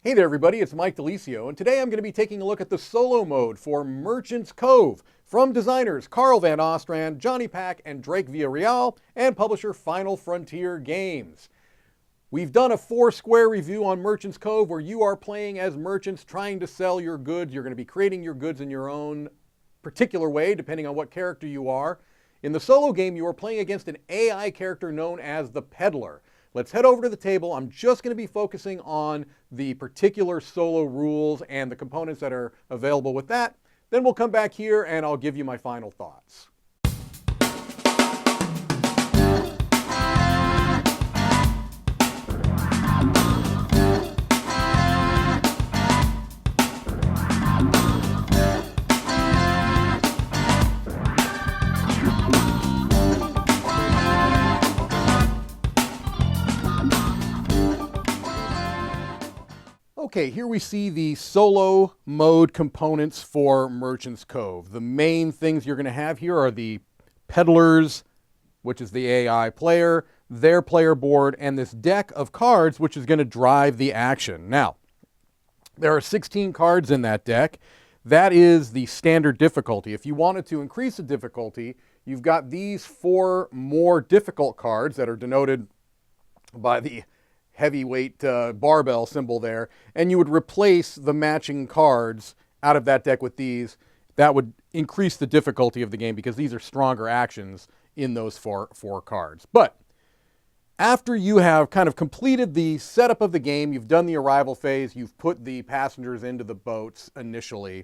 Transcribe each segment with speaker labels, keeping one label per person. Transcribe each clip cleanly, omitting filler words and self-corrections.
Speaker 1: Hey there everybody, it's Mike DiLisio, and today I'm going to be taking a look at the solo mode for Merchant's Cove from designers Carl Van Ostrand, Johnny Pack, and Drake Villarreal, and publisher Final Frontier Games. We've done a Foursquare review on Merchant's Cove where you are playing as merchants trying to sell your goods. You're going to be creating your goods in your own particular way, depending on what character you are. In the solo game, you are playing against an AI character known as the Peddler. Let's head over to the table. I'm just going to be focusing on the particular solo rules and the components that are available with that. Then we'll come back here and I'll give you my final thoughts. Okay, here we see the solo mode components for Merchant's Cove. The main things you're going to have here are the peddlers, which is the AI player, their player board, and this deck of cards, which is going to drive the action. Now, there are 16 cards in that deck. That is the standard difficulty. If you wanted to increase the difficulty, you've got these 4 more difficult cards that are denoted by the heavyweight barbell symbol there, and you would replace the matching cards out of that deck with these. That would increase the difficulty of the game because these are stronger actions in those four cards. But after you have kind of completed the setup of the game, you've done the arrival phase, you've put the passengers into the boats initially,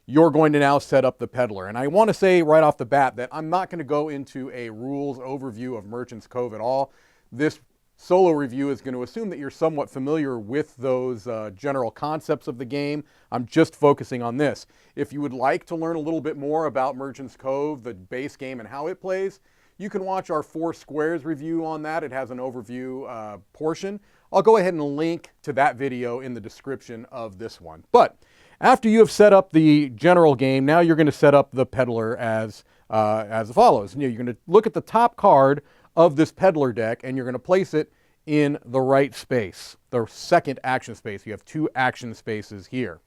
Speaker 1: you're going to now set up the peddler. And I want to say right off the bat that I'm not going to go into a rules overview of Merchant's Cove at all. This solo review is going to assume that you're somewhat familiar with those general concepts of the game. I'm just focusing on this. If you would like to learn a little bit more about Merchant's Cove, the base game and how it plays, you can watch our Foursquares review on that. It has an overview portion. I'll go ahead and link to that video in the description of this one. But after you have set up the general game, now you're going to set up the peddler as follows. You're going to look at the top card of this peddler deck, and you're going to place it in the right space, the second action space. You have 2 action spaces here.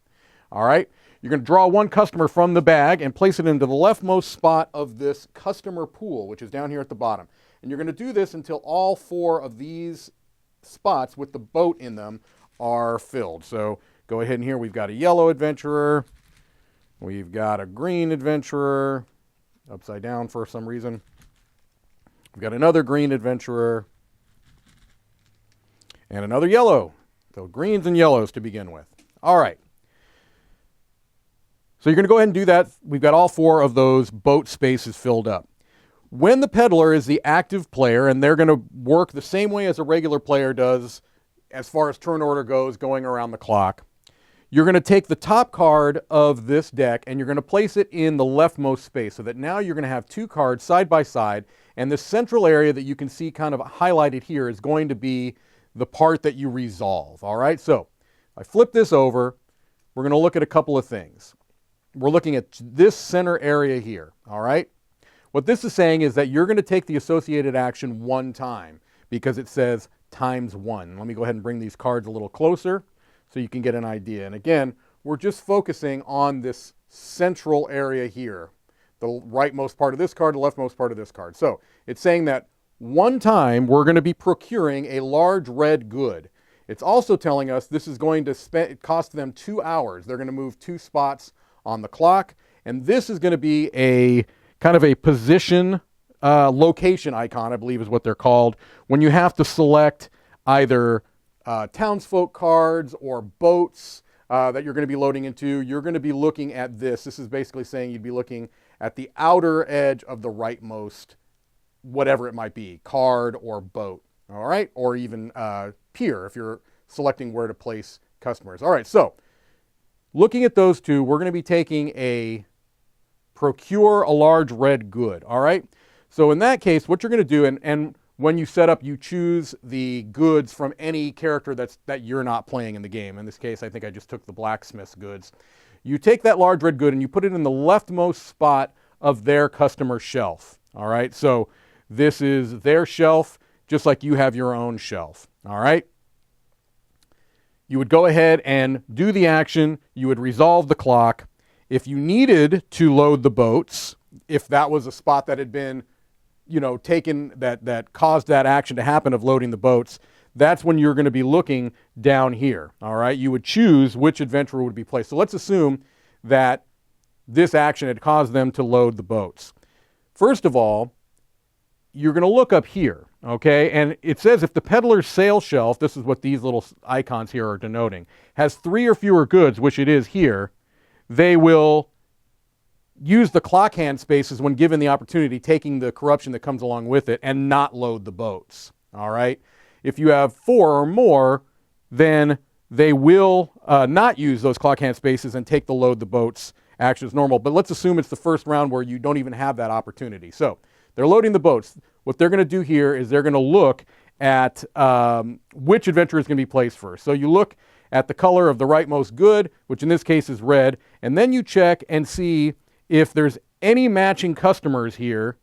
Speaker 1: All right, you're going to draw 1 customer from the bag and place it into the leftmost spot of this customer pool, which is down here at the bottom. And you're going to do this until all 4 of these spots with the boat in them are filled. So go ahead and here we've got a yellow adventurer, we've got a green adventurer, upside down for some reason. We've got another green adventurer and another yellow. So greens and yellows to begin with. All right. So you're going to go ahead and do that. We've got all 4 of those boat spaces filled up. When the peddler is the active player, and they're going to work the same way as a regular player does as far as turn order goes, going around the clock, you're going to take the top card of this deck and you're going to place it in the leftmost space so that now you're going to have 2 cards side by side, and the central area that you can see kind of highlighted here is going to be the part that you resolve. All right, so I flip this over. We're going to look at a couple of things. We're looking at this center area here. All right, what this is saying is that you're going to take the associated action 1 time because it says ×1. Let me go ahead and bring these cards a little closer so you can get an idea. And again, we're just focusing on this central area here, the rightmost part of this card, the leftmost part of this card. So it's saying that 1 time we're going to be procuring a large red good. It's also telling us this is going to cost them 2 hours. They're going to move 2 spots on the clock, and this is going to be a kind of a position location icon, I believe is what they're called, when you have to select either townsfolk cards or boats that you're going to be loading into. You're going to be looking at this. This is basically saying you'd be looking at the outer edge of the rightmost, whatever it might be, card or boat, all right? Or even pier if you're selecting where to place customers. All right, so looking at those 2, we're going to be taking a procure a large red good, all right? So in that case, what you're going to do, and when you set up, you choose the goods from any character that you're not playing in the game. In this case, I think I just took the blacksmith's goods. You take that large red good and you put it in the leftmost spot of their customer shelf. All right, so this is their shelf, just like you have your own shelf. All right. you would go ahead and do the action. You would resolve the clock. If you needed to load the boats, if that was a spot that had been, taken, that caused that action to happen of loading the boats, that's when you're going to be looking down here. All right, you would choose which adventurer would be placed. So let's assume that this action had caused them to load the boats. First of all, you're going to look up here, okay? And it says if the peddler's sale shelf, this is what these little icons here are denoting, has 3 or fewer goods, which it is here, they will use the clock hand spaces when given the opportunity, taking the corruption that comes along with it, and not load the boats, all right? If you have 4 or more, then they will not use those clock hand spaces and take the load the boats action as normal. But let's assume it's the first round where you don't even have that opportunity. So they're loading the boats. What they're going to do here is they're going to look at which adventurer is going to be placed first. So you look at the color of the rightmost good, which in this case is red, and then you check and see if there's any matching customers here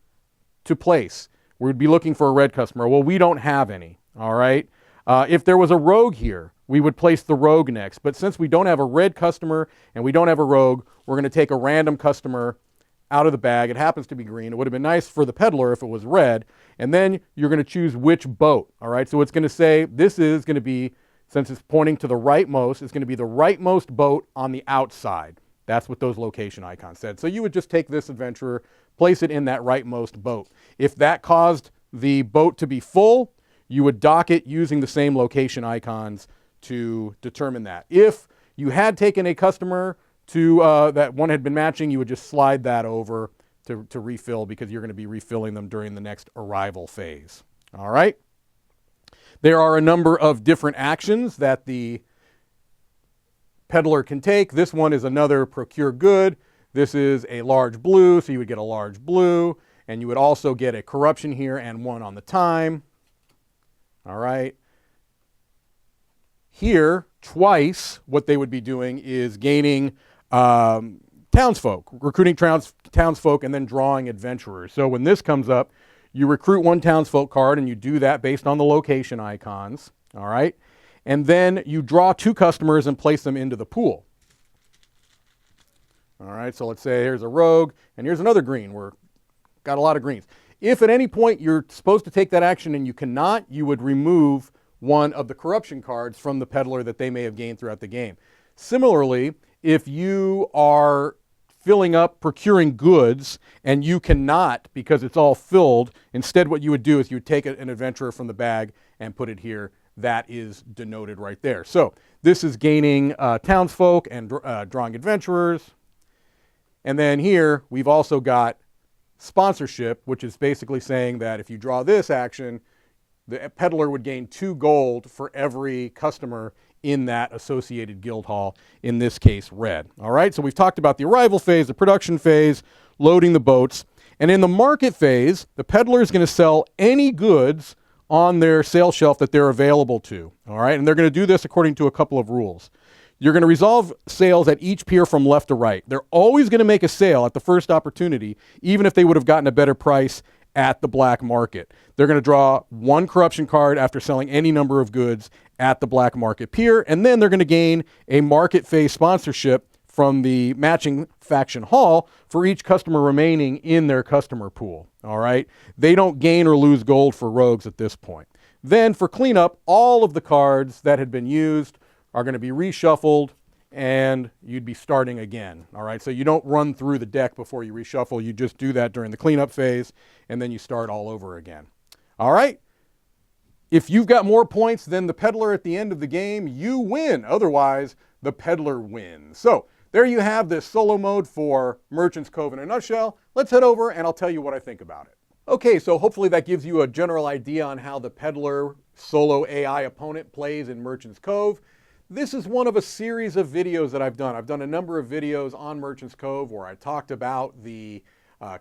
Speaker 1: to place. We'd be looking for a red customer. Well, we don't have any, all right? If there was a rogue here, we would place the rogue next. But since we don't have a red customer and we don't have a rogue, we're going to take a random customer out of the bag. It happens to be green. It would have been nice for the peddler if it was red. And then you're going to choose which boat, all right? So it's going to say this is going to be, since it's pointing to the rightmost, it's going to be the rightmost boat on the outside. That's what those location icons said. So you would just take this adventurer, place it in that rightmost boat. If that caused the boat to be full, you would dock it using the same location icons to determine that. If you had taken a customer to that one had been matching, you would just slide that over to refill, because you're going to be refilling them during the next arrival phase. All right. There are a number of different actions that the peddler can take. This one is another procure good. This is a large blue, so you would get a large blue, and you would also get a corruption here and one on the time. All right. Here, twice, what they would be doing is gaining townsfolk, recruiting townsfolk, and then drawing adventurers. So when this comes up, you recruit one townsfolk card, and you do that based on the location icons. All right. And then you draw 2 customers and place them into the pool. All right, so let's say here's a rogue, and here's another green. We've got a lot of greens. If at any point you're supposed to take that action and you cannot, you would remove one of the corruption cards from the peddler that they may have gained throughout the game. Similarly, if you are filling up, procuring goods, and you cannot because it's all filled, instead what you would do is you would take an adventurer from the bag and put it here. That is denoted right there. So this is gaining townsfolk and drawing adventurers. And then here we've also got sponsorship, which is basically saying that if you draw this action, the peddler would gain 2 gold for every customer in that associated guild hall, in this case red. All right, so we've talked about the arrival phase, the production phase, loading the boats. And in the market phase, the peddler is going to sell any goods on their sale shelf that they're available to, all right? And they're going to do this according to a couple of rules. You're going to resolve sales at each pier from left to right. They're always going to make a sale at the first opportunity, even if they would have gotten a better price at the black market. They're going to draw 1 corruption card after selling any number of goods at the black market pier, and then they're going to gain a market phase sponsorship from the matching faction hall for each customer remaining in their customer pool, all right? They don't gain or lose gold for rogues at this point. Then for cleanup, all of the cards that had been used are going to be reshuffled, and you'd be starting again, all right? So you don't run through the deck before you reshuffle. You just do that during the cleanup phase, and then you start all over again, all right? If you've got more points than the peddler at the end of the game, you win. Otherwise, the peddler wins. So there you have this solo mode for Merchant's Cove in a nutshell. Let's head over and I'll tell you what I think about it. Okay, so hopefully that gives you a general idea on how the peddler solo AI opponent plays in Merchant's Cove. This is one of a series of videos that I've done. I've done a number of videos on Merchant's Cove where I talked about the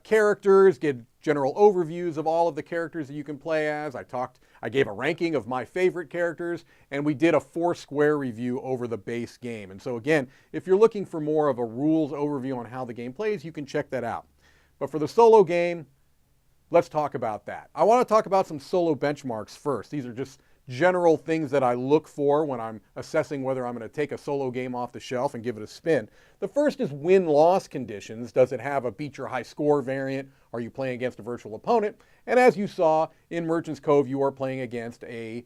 Speaker 1: characters, give general overviews of all of the characters that you can play as. I gave a ranking of my favorite characters, and we did a 4-square review over the base game. And so again, if you're looking for more of a rules overview on how the game plays, you can check that out. But for the solo game, let's talk about that. I want to talk about some solo benchmarks first. These are just general things that I look for when I'm assessing whether I'm going to take a solo game off the shelf and give it a spin. The first is win-loss conditions. Does it have a beat your high score variant? Are you playing against a virtual opponent? And as you saw in Merchant's Cove, you are playing against a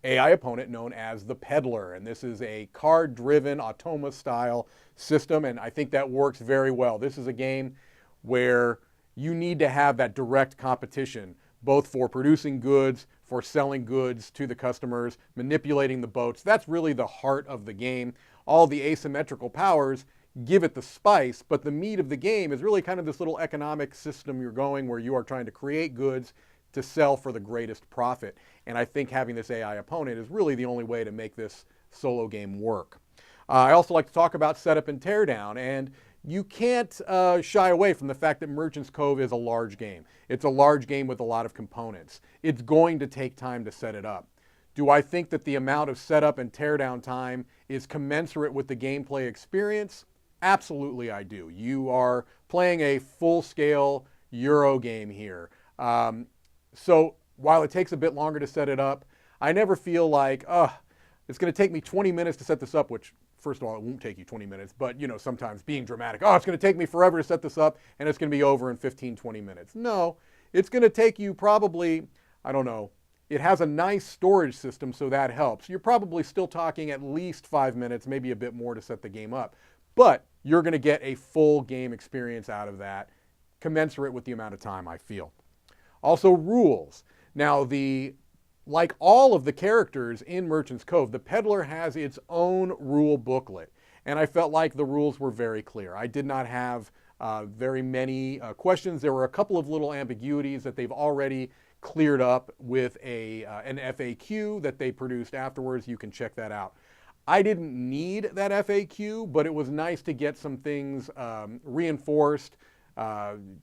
Speaker 1: AI opponent known as the Peddler. And this is a card-driven automa-style system, and I think that works very well. This is a game where you need to have that direct competition, both for producing goods, for selling goods to the customers, manipulating the boats. That's really the heart of the game. All the asymmetrical powers give it the spice, but the meat of the game is really kind of this little economic system you're going where you are trying to create goods to sell for the greatest profit. And I think having this AI opponent is really the only way to make this solo game work. I also like to talk about setup and teardown, and you can't shy away from the fact that Merchant's Cove is a large game. It's a large game with a lot of components. It's going to take time to set it up. Do I think that the amount of setup and teardown time is commensurate with the gameplay experience? Absolutely I do. You are playing a full-scale Euro game here. So while it takes a bit longer to set it up, I never feel like, it's going to take me 20 minutes to set this up, which, first of all, it won't take you 20 minutes, but, you know, sometimes being dramatic, it's going to take me forever to set this up, and it's going to be over in 15, 20 minutes. No, it's going to take you probably, I don't know, it has a nice storage system, so that helps. You're probably still talking at least 5 minutes, maybe a bit more to set the game up. But you're going to get a full game experience out of that, commensurate with the amount of time, I feel. Also, rules. Now, like all of the characters in Merchant's Cove, the Peddler has its own rule booklet. And I felt like the rules were very clear. I did not have very many questions. There were a couple of little ambiguities that they've already cleared up with an FAQ that they produced afterwards. You can check that out. I didn't need that FAQ, but it was nice to get some things reinforced,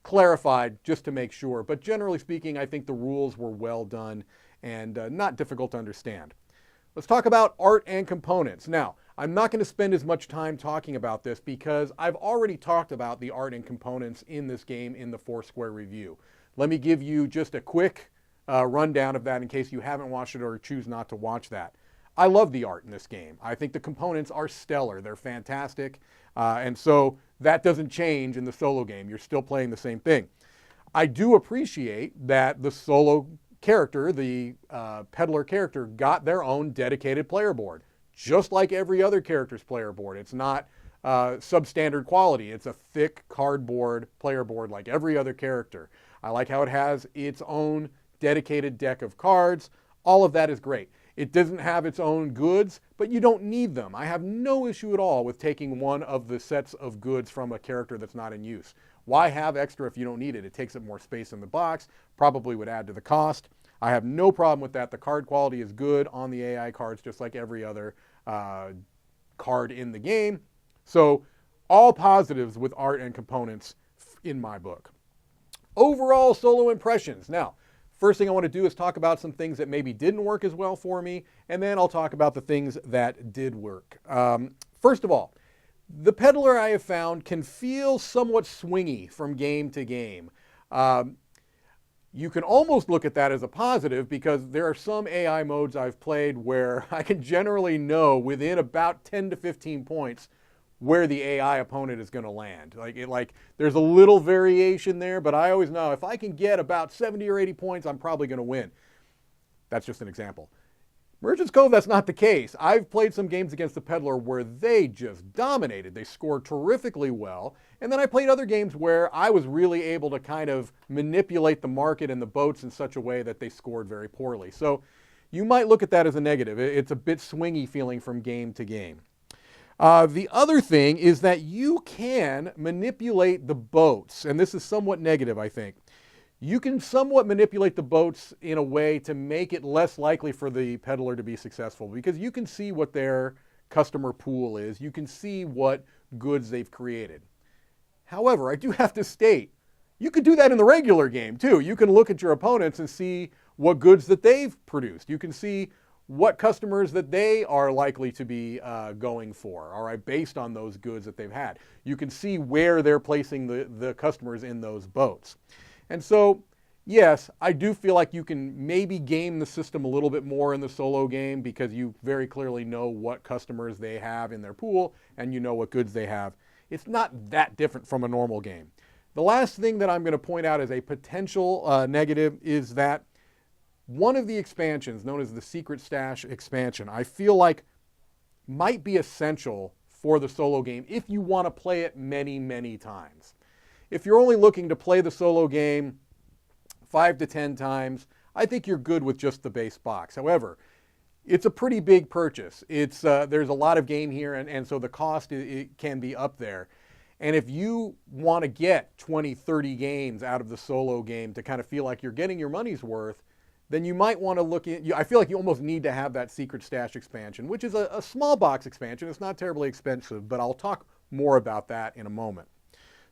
Speaker 1: clarified, just to make sure. But generally speaking, I think the rules were well done and not difficult to understand. Let's talk about art and components. Now, I'm not going to spend as much time talking about this because I've already talked about the art and components in this game in the Foursquare review. Let me give you just a quick rundown of that in case you haven't watched it or choose not to watch that. I love the art in this game. I think the components are stellar. They're fantastic. And so that doesn't change in the solo game. You're still playing the same thing. I do appreciate that the solo character, the Peddler character, got their own dedicated player board, just like every other character's player board. It's not substandard quality. It's a thick cardboard player board like every other character. I like how it has its own dedicated deck of cards. All of that is great. It doesn't have its own goods, but you don't need them. I have no issue at all with taking one of the sets of goods from a character that's not in use. Why have extra if you don't need it? It takes up more space in the box, probably would add to the cost. I have no problem with that. The card quality is good on the AI cards, just like every other card in the game. So all positives with art and components in my book. Overall solo impressions. Now, first thing I want to do is talk about some things that maybe didn't work as well for me, and then I'll talk about the things that did work. First of all, the Peddler, I have found, can feel somewhat swingy from game to game. You can almost look at that as a positive because there are some AI modes I've played where I can generally know within about 10 to 15 points where the AI opponent is going to land. Like there's a little variation there, but I always know if I can get about 70 or 80 points, I'm probably going to win. That's just an example. Merchant's Cove, that's not the case. I've played some games against the Peddler where they just dominated. They scored terrifically well. And then I played other games where I was really able to kind of manipulate the market and the boats in such a way that they scored very poorly. So you might look at that as a negative. It's a bit swingy feeling from game to game. The other thing is that you can manipulate the boats, and this is somewhat negative, I think. You can somewhat manipulate the boats in a way to make it less likely for the Peddler to be successful because you can see what their customer pool is. You can see what goods they've created. However, I do have to state, you could do that in the regular game too. You can look at your opponents and see what goods that they've produced. You can see what customers that they are likely to be going for, all right, based on those goods that they've had. You can see where they're placing the customers in those boats. And so Yes, I do feel like you can maybe game the system a little bit more in the solo game because you very clearly know what customers they have in their pool and you know what goods they have. It's not that different from a normal game. The last thing that I'm going to point out as a potential negative is that one of the expansions, known as the Secret Stash expansion, I feel like might be essential for the solo game if you want to play it many, many times. If you're only looking to play the solo game 5 to 10 times, I think you're good with just the base box. However, it's a pretty big purchase. There's a lot of game here, and so the cost it can be up there. And if you want to get 20, 30 games out of the solo game to kind of feel like you're getting your money's worth, then you might want to look at, I feel like you almost need to have that Secret Stash expansion, which is a small box expansion. It's not terribly expensive, but I'll talk more about that in a moment.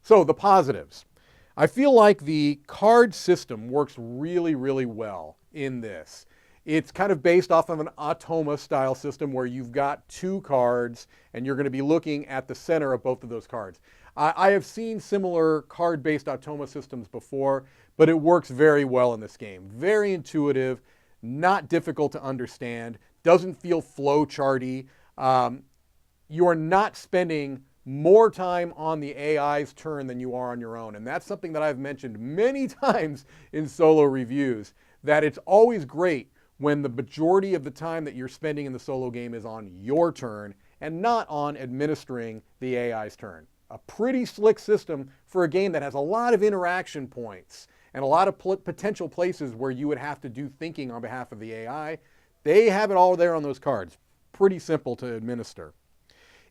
Speaker 1: So the positives. I feel like the card system works really, really well in this. It's kind of based off of an Automa style system where you've got 2 cards and you're going to be looking at the center of both of those cards. I have seen similar card-based Automa systems before, but it works very well in this game. Very intuitive, not difficult to understand, doesn't feel flowcharty. You are not spending more time on the AI's turn than you are on your own. And that's something that I've mentioned many times in solo reviews, that it's always great when the majority of the time that you're spending in the solo game is on your turn and not on administering the AI's turn. A pretty slick system for a game that has a lot of interaction points and a lot of potential places where you would have to do thinking on behalf of the AI. They have it all there on those cards. Pretty simple to administer.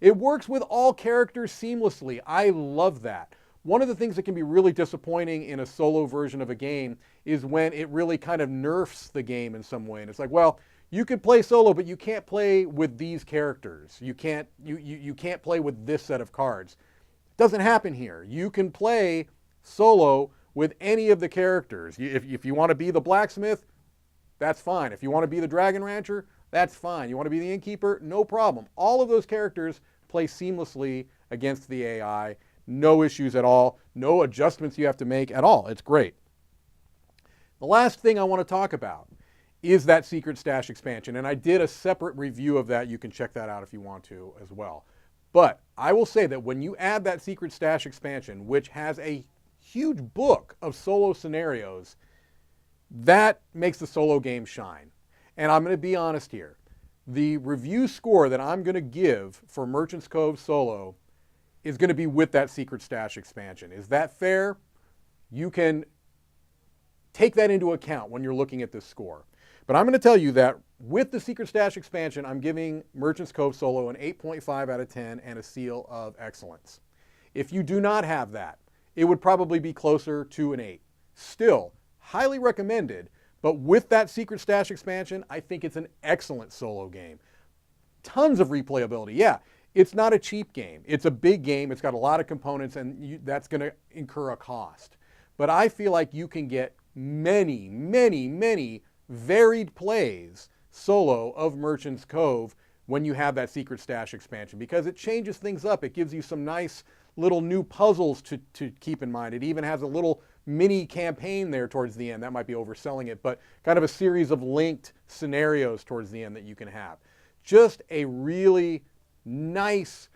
Speaker 1: It works with all characters seamlessly. I love that. One of the things that can be really disappointing in a solo version of a game is when it really kind of nerfs the game in some way. And it's like, well, you could play solo, but you can't play with these characters. You can't play with this set of cards. It doesn't happen here. You can play solo with any of the characters. If you want to be the blacksmith, that's fine. If you want to be the dragon rancher, that's fine. You want to be the innkeeper? No problem. All of those characters play seamlessly against the AI. No issues at all. No adjustments you have to make at all. It's great. The last thing I want to talk about is that Secret Stash expansion. And I did a separate review of that. You can check that out if you want to as well. But I will say that when you add that Secret Stash expansion, which has a huge book of solo scenarios, that makes the solo game shine. And I'm going to be honest here. The review score that I'm going to give for Merchant's Cove Solo is going to be with that Secret Stash expansion. Is that fair? You can take that into account when you're looking at this score. But I'm going to tell you that with the Secret Stash expansion, I'm giving Merchant's Cove Solo an 8.5 out of 10 and a seal of excellence. If you do not have that, it would probably be closer to an 8. Still, highly recommended, but with that Secret Stash expansion, I think it's an excellent solo game. Tons of replayability. Yeah, it's not a cheap game. It's a big game. It's got a lot of components, and that's going to incur a cost. But I feel like you can get many, many, many varied plays solo of Merchant's Cove when you have that Secret Stash expansion, because it changes things up. It gives you some nice little new puzzles to keep in mind. It even has a little mini campaign there towards the end. That might be overselling it, but kind of a series of linked scenarios towards the end that you can have. Just a really nice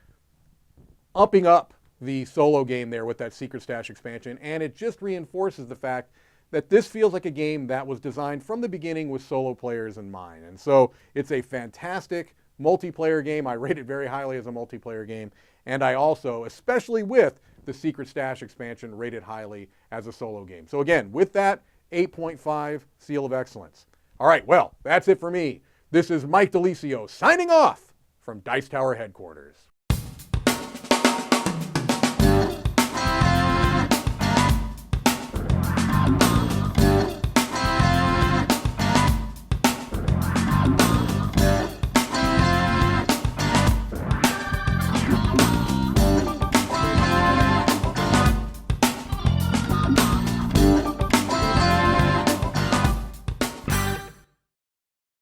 Speaker 1: upping up the solo game there with that Secret Stash expansion, and it just reinforces the fact that this feels like a game that was designed from the beginning with solo players in mind. And so it's a fantastic multiplayer game. I rate it very highly as a multiplayer game, and I also, especially with the Secret Stash expansion, rate it highly as a solo game. So again, with that, 8.5 seal of excellence. All right, well, that's it for me. This is Mike DiLisio signing off from Dice Tower headquarters.